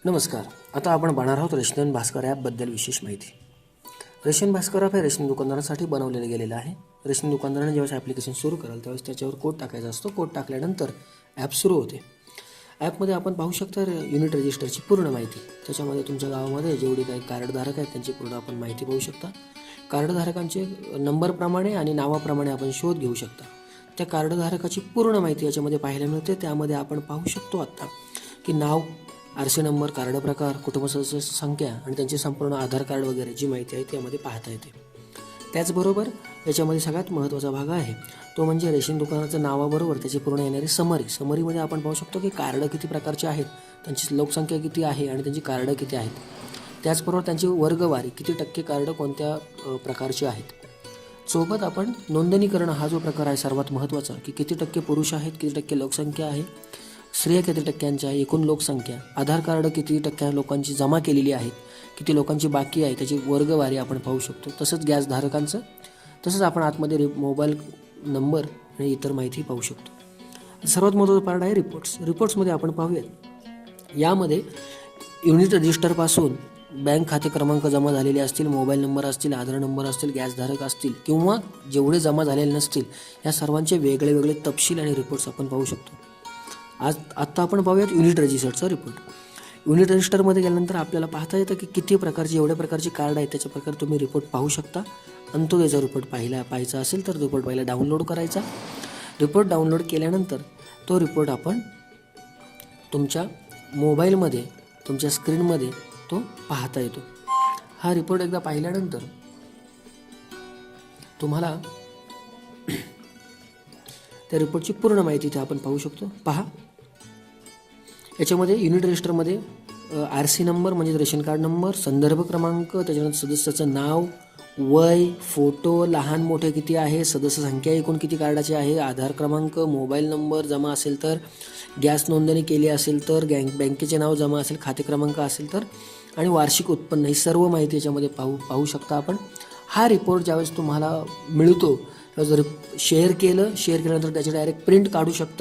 नमस्कार. आता आपण पाहणार आहोत रेशन भास्कर ॲपबद्दल विशेष माहिती. रेशन भास्कर ॲप हे रेशन दुकानदारांसाठी बनवलेलं गेलेलं आहे. रेशन दुकानदाराने जेव्हा ॲप्लिकेशन सुरू कराल त्यावेळेस त्याच्यावर कोड टाकायचा असतो. कोड टाकल्यानंतर ॲप सुरू होते. ॲपमध्ये आपण पाहू शकता युनिट रजिस्टरची पूर्ण माहिती. त्याच्यामध्ये तुमच्या गावामध्ये जेवढे काही कार्डधारक आहेत त्यांची पूर्ण आपण माहिती पाहू शकता. कार्डधारकांचे नंबरप्रमाणे आणि नावाप्रमाणे आपण शोध घेऊ शकता. त्या कार्डधारकाची पूर्ण माहिती याच्यामध्ये पाहायला मिळते. त्यामध्ये आपण पाहू शकतो आत्ता की नाव, आरसी नंबर, कार्ड प्रकार, कुटुंब सदस्य संख्या आणि त्यांची संपूर्ण आधार कार्ड वगैरे जी माहिती आहे त्यामध्ये पाहता येते. त्याचबरोबर याच्यामध्ये सगळ्यात महत्त्वाचा भाग आहे तो म्हणजे रेशन दुकानाचं नावाबरोबर त्याची पूर्ण येणारी समरीमध्ये आपण पाहू शकतो की कार्ड किती प्रकारचे आहेत, त्यांची लोकसंख्या किती आहे आणि त्यांची कार्ड किती आहेत. त्याचबरोबर त्यांची वर्गवारी, किती टक्के कार्ड कोणत्या प्रकारची आहेत. सोबत आपण नोंदणीकरण हा जो प्रकार आहे सर्वात महत्त्वाचा, की किती टक्के पुरुष आहेत, किती टक्के लोकसंख्या आहे, स्त्रिया किती टक्क्यांची आहे, एकूण लोकसंख्या, आधार कार्ड किती टक्क्या लोकांची जमा केलेली आहेत, किती लोकांची बाकी आहे, त्याची वर्गवारी आपण पाहू शकतो. तसंच गॅसधारकांचं, तसंच आपण आतमध्ये मोबाईल नंबर आणि इतर माहिती पाहू शकतो. सर्वात महत्त्वाचा पार्ट आहे रिपोर्ट्समध्ये आपण पाहूयात. यामध्ये युनिट रजिस्टरपासून बँक खाते क्रमांक जमा झालेले असतील, मोबाईल नंबर असतील, आधार नंबर असतील, गॅसधारक असतील किंवा जेवढे जमा झालेले नसतील या सर्वांचे वेगळे वेगळे तपशील आणि रिपोर्ट्स आपण पाहू शकतो. आत्ता आपण पाहूयात युनिट रजिस्टरचा रिपोर्ट. युनिट रजिस्टरमध्ये गेल्यानंतर आपल्याला पाहता येतं की किती प्रकारचे, एवढ्या प्रकारचे कार्ड आहेत त्याच्या प्रकारे तुम्ही रिपोर्ट पाहू शकता. आणि तो त्याचा रिपोर्ट पाहायचा असेल तर रिपोर्ट पहिला डाउनलोड करायचा. रिपोर्ट डाउनलोड केल्यानंतर तो रिपोर्ट आपण तुमच्या मोबाईलमध्ये, तुमच्या स्क्रीनमध्ये तो पाहता येतो. हा रिपोर्ट एकदा पाहिल्यानंतर तुम्हाला त्या रिपोर्टची पूर्ण माहिती इथे आपण पाहू शकतो. पहा, याच्यामध्ये युनिट रजिस्टरमध्ये आरसी नंबर म्हणजे रेशन कार्ड नंबर, संदर्भ क्रमांक, त्याच्यानंतर सदस्याचं नाव, वय, फोटो, लहान मोठे किती आहे, सदस्य संख्या एकूण किती कार्डाची आहे, आधार क्रमांक, मोबाईल नंबर जमा असेल तर, गॅस नोंदणी केली असेल तर, बँकेचे नाव जमा असेल, खाते क्रमांक असेल तर, आणि वार्षिक उत्पन्न, ही सर्व माहिती याच्यामध्ये पाहू शकता आपण. हा रिपोर्ट ज्यावेळेस तुम्हाला मिळतो जर शेअर केल्यानंतर त्याची डायरेक्ट प्रिंट काढू शकता.